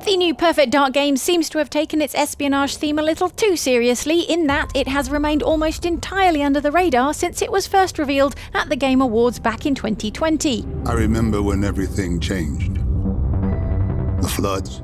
The new Perfect Dark game seems to have taken its espionage theme a little too seriously, in that it has remained almost entirely under the radar since it was first revealed at the Game Awards back in 2020. I remember when everything changed. The floods,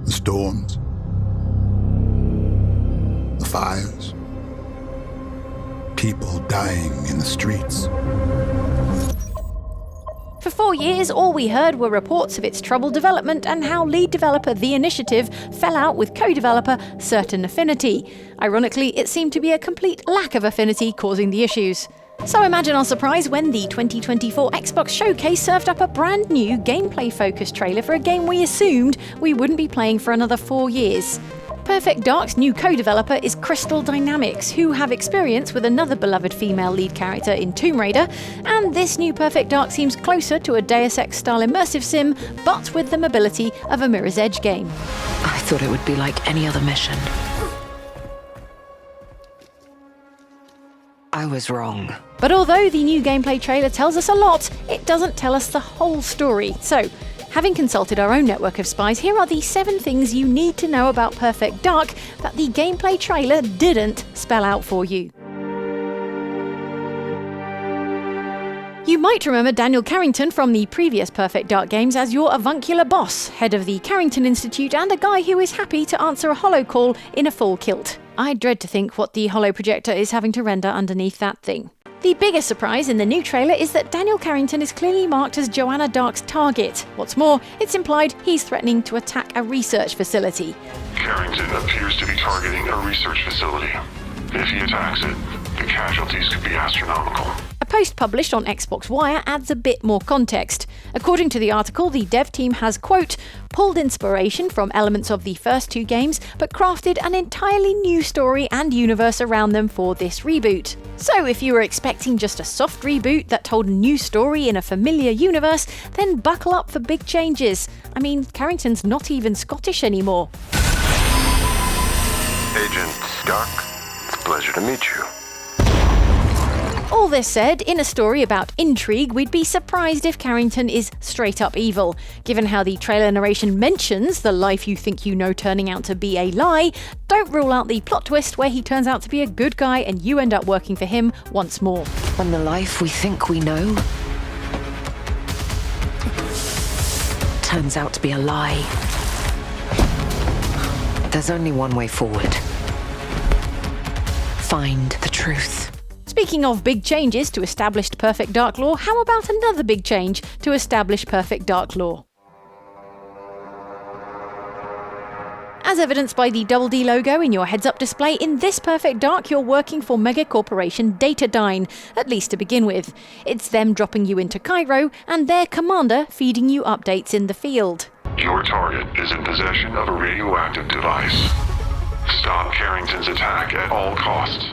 the storms, the fires, people dying in the streets. For 4 years, all we heard were reports of its troubled development and how lead developer The Initiative fell out with co-developer Certain Affinity. Ironically, it seemed to be a complete lack of affinity causing the issues. So imagine our surprise when the 2024 Xbox Showcase served up a brand new gameplay-focused trailer for a game we assumed we wouldn't be playing for another 4 years. Perfect Dark's new co-developer is Crystal Dynamics, who have experience with another beloved female lead character in Tomb Raider, and this new Perfect Dark seems closer to a Deus Ex-style immersive sim, but with the mobility of a Mirror's Edge game. I thought it would be like any other mission. I was wrong. But although the new gameplay trailer tells us a lot, it doesn't tell us the whole story. So, having consulted our own network of spies, here are the 7 things you need to know about Perfect Dark that the gameplay trailer didn't spell out for you. You might remember Daniel Carrington from the previous Perfect Dark games as your avuncular boss, head of the Carrington Institute, and a guy who is happy to answer a holo call in a full kilt. I dread to think what the holo projector is having to render underneath that thing. The biggest surprise in the new trailer is that Daniel Carrington is clearly marked as Joanna Dark's target. What's more, it's implied he's threatening to attack a research facility. Carrington appears to be targeting a research facility. If he attacks it, the casualties could be astronomical. A post published on Xbox Wire adds a bit more context. According to the article, the dev team has, quote, pulled inspiration from elements of the first 2 games, but crafted an entirely new story and universe around them for this reboot. So if you were expecting just a soft reboot that told a new story in a familiar universe, then buckle up for big changes. I mean, Carrington's not even Scottish anymore. Agent Dark, it's a pleasure to meet you. All this said, in a story about intrigue, we'd be surprised if Carrington is straight up evil. Given how the trailer narration mentions the life you think you know turning out to be a lie, don't rule out the plot twist where he turns out to be a good guy and you end up working for him once more. When the life we think we know turns out to be a lie. There's only one way forward. Find the truth. Speaking of big changes to established Perfect Dark lore, how about another big change to establish Perfect Dark lore? As evidenced by the Double D logo in your heads-up display, in this Perfect Dark you're working for mega corporation DataDyne, at least to begin with. It's them dropping you into Cairo, and their commander feeding you updates in the field. Your target is in possession of a radioactive device. Stop Carrington's attack at all costs.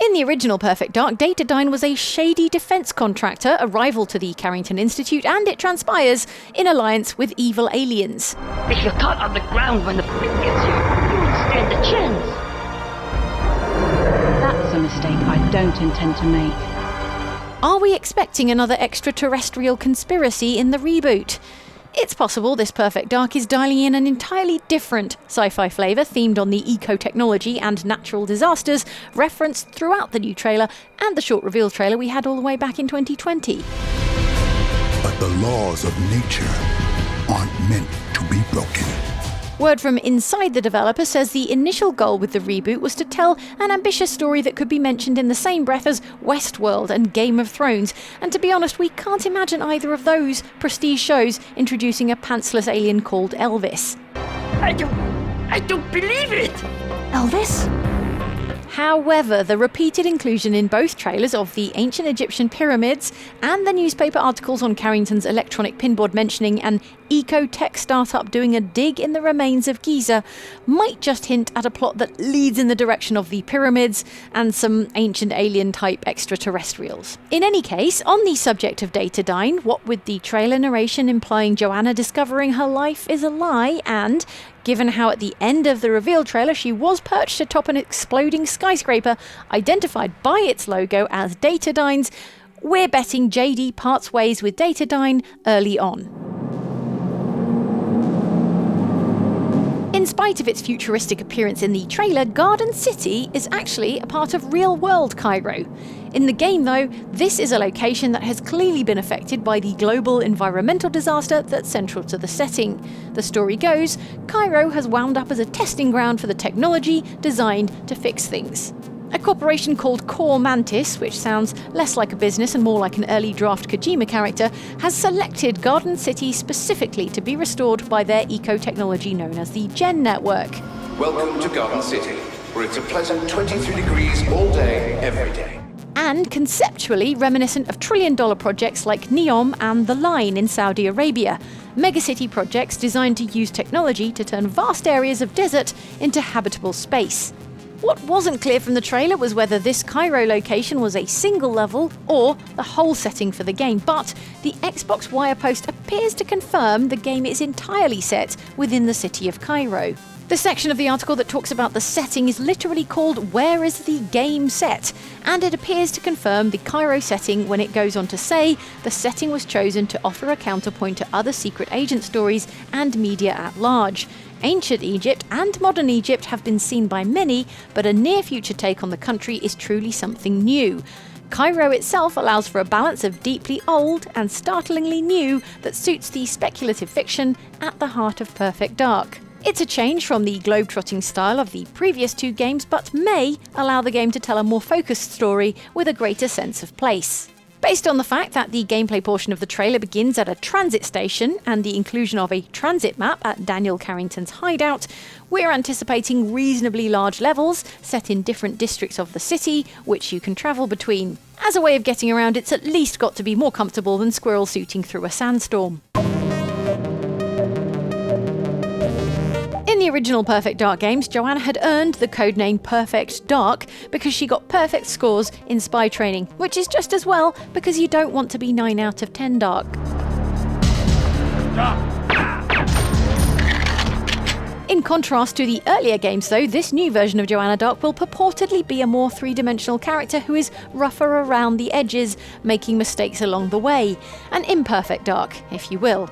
In the original Perfect Dark, DataDyne was a shady defense contractor, a rival to the Carrington Institute, and it transpires in alliance with evil aliens. If you're caught on the ground when the prick gets you, you won't stand a chance. That's a mistake I don't intend to make. Are we expecting another extraterrestrial conspiracy in the reboot? It's possible this Perfect Dark is dialing in an entirely different sci-fi flavour themed on the eco-technology and natural disasters referenced throughout the new trailer and the short reveal trailer we had all the way back in 2020. But the laws of nature aren't meant to be broken. Word from inside the developer says the initial goal with the reboot was to tell an ambitious story that could be mentioned in the same breath as Westworld and Game of Thrones, and to be honest, we can't imagine either of those prestige shows introducing a pantsless alien called Elvis. I don't believe it! Elvis? However, the repeated inclusion in both trailers of the ancient Egyptian pyramids and the newspaper articles on Carrington's electronic pinboard mentioning an eco-tech startup doing a dig in the remains of Giza might just hint at a plot that leads in the direction of the pyramids and some ancient alien-type extraterrestrials. In any case, on the subject of DataDyne, what with the trailer narration implying Joanna discovering her life is a lie and, given how at the end of the reveal trailer she was perched atop an exploding skyscraper identified by its logo as DataDyne's, we're betting JD parts ways with DataDyne early on. In spite of its futuristic appearance in the trailer, Garden City is actually a part of real-world Cairo. In the game, though, this is a location that has clearly been affected by the global environmental disaster that's central to the setting. The story goes, Cairo has wound up as a testing ground for the technology designed to fix things. A corporation called Core Mantis, which sounds less like a business and more like an early draft Kojima character, has selected Garden City specifically to be restored by their eco-technology known as the Gen Network. Welcome to Garden City, where it's a pleasant 23 degrees all day, every day. And conceptually reminiscent of trillion-dollar projects like NEOM and The Line in Saudi Arabia, megacity projects designed to use technology to turn vast areas of desert into habitable space. What wasn't clear from the trailer was whether this Cairo location was a single level or the whole setting for the game, but the Xbox Wire post appears to confirm the game is entirely set within the city of Cairo. The section of the article that talks about the setting is literally called "Where is the game set?" and it appears to confirm the Cairo setting when it goes on to say the setting was chosen to offer a counterpoint to other secret agent stories and media at large. Ancient Egypt and modern Egypt have been seen by many, but a near-future take on the country is truly something new. Cairo itself allows for a balance of deeply old and startlingly new that suits the speculative fiction at the heart of Perfect Dark. It's a change from the globe-trotting style of the previous two games, but may allow the game to tell a more focused story with a greater sense of place. Based on the fact that the gameplay portion of the trailer begins at a transit station and the inclusion of a transit map at Daniel Carrington's hideout, we're anticipating reasonably large levels set in different districts of the city, which you can travel between. As a way of getting around, it's at least got to be more comfortable than squirrel suiting through a sandstorm. In the original Perfect Dark games, Joanna had earned the codename Perfect Dark because she got perfect scores in spy training, which is just as well because you don't want to be 9 out of 10 dark. In contrast to the earlier games though, this new version of Joanna Dark will purportedly be a more three-dimensional character who is rougher around the edges, making mistakes along the way. An imperfect Dark, if you will.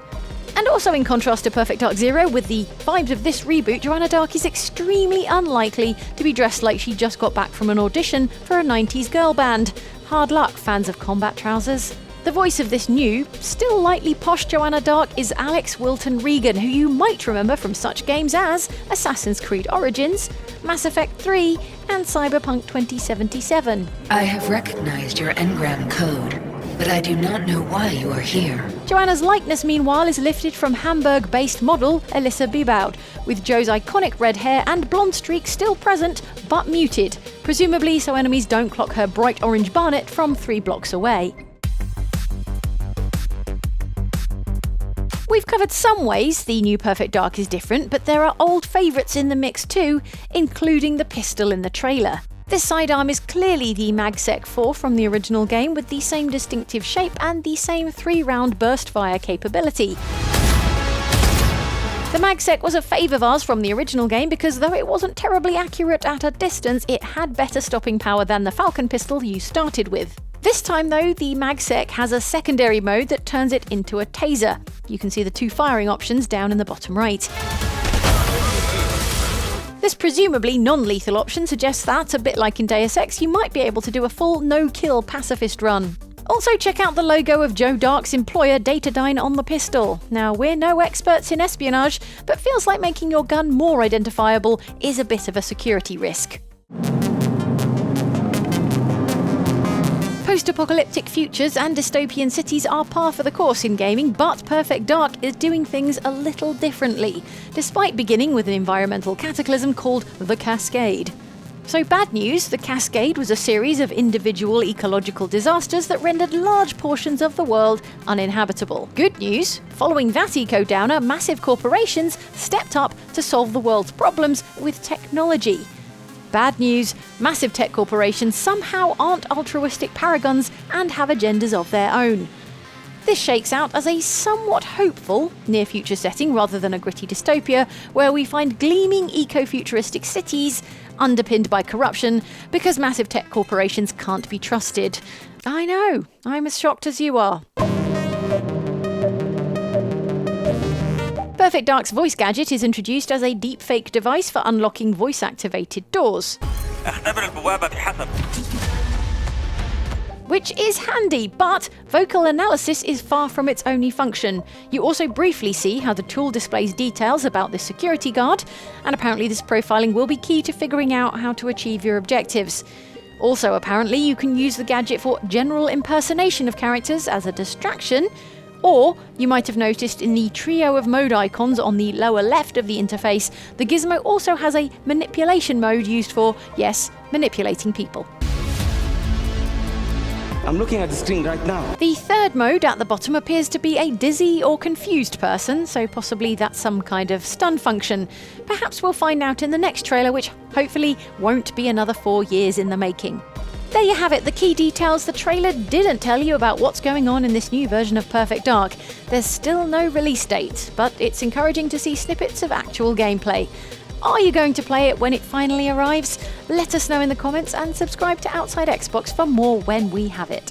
And also in contrast to Perfect Dark Zero, with the vibes of this reboot, Joanna Dark is extremely unlikely to be dressed like she just got back from an audition for a 90s girl band. Hard luck, fans of combat trousers. The voice of this new, still lightly posh Joanna Dark is Alex Wilton Regan, who you might remember from such games as Assassin's Creed Origins, Mass Effect 3, and Cyberpunk 2077. I have recognized your engram code, but I do not know why you are here. Joanna's likeness, meanwhile, is lifted from Hamburg-based model Elissa Bibaud, with Jo's iconic red hair and blonde streak still present, but muted, presumably so enemies don't clock her bright orange barnet from 3 blocks away. We've covered some ways the new Perfect Dark is different, but there are old favourites in the mix too, including the pistol in the trailer. This sidearm is clearly the MagSec 4 from the original game, with the same distinctive shape and the same 3-round burst fire capability. The MagSec was a fave of ours from the original game because though it wasn't terribly accurate at a distance, it had better stopping power than the Falcon pistol you started with. This time though, the MagSec has a secondary mode that turns it into a taser. You can see the 2 firing options down in the bottom right. This presumably non-lethal option suggests that, a bit like in Deus Ex, you might be able to do a full no-kill pacifist run. Also check out the logo of Joe Dark's employer DataDyne on the pistol. Now, we're no experts in espionage, but feels like making your gun more identifiable is a bit of a security risk. Post-apocalyptic futures and dystopian cities are par for the course in gaming, but Perfect Dark is doing things a little differently, despite beginning with an environmental cataclysm called the Cascade. So bad news, the Cascade was a series of individual ecological disasters that rendered large portions of the world uninhabitable. Good news, following that eco-downer, massive corporations stepped up to solve the world's problems with technology. Bad news, massive tech corporations somehow aren't altruistic paragons and have agendas of their own. This shakes out as a somewhat hopeful near-future setting rather than a gritty dystopia, where we find gleaming eco-futuristic cities underpinned by corruption because massive tech corporations can't be trusted. I know, I'm as shocked as you are. Perfect Dark's voice gadget is introduced as a deepfake device for unlocking voice-activated doors, which is handy, but vocal analysis is far from its only function. You also briefly see how the tool displays details about the security guard, and apparently this profiling will be key to figuring out how to achieve your objectives. Also, apparently, you can use the gadget for general impersonation of characters as a distraction, or you might have noticed in the trio of mode icons on the lower left of the interface, the gizmo also has a manipulation mode used for, yes, manipulating people. I'm looking at the screen right now. The third mode at the bottom appears to be a dizzy or confused person, so possibly that's some kind of stun function. Perhaps we'll find out in the next trailer, which hopefully won't be another 4 years in the making. There you have it, the key details the trailer didn't tell you about what's going on in this new version of Perfect Dark. There's still no release date, but it's encouraging to see snippets of actual gameplay. Are you going to play it when it finally arrives? Let us know in the comments and subscribe to Outside Xbox for more when we have it.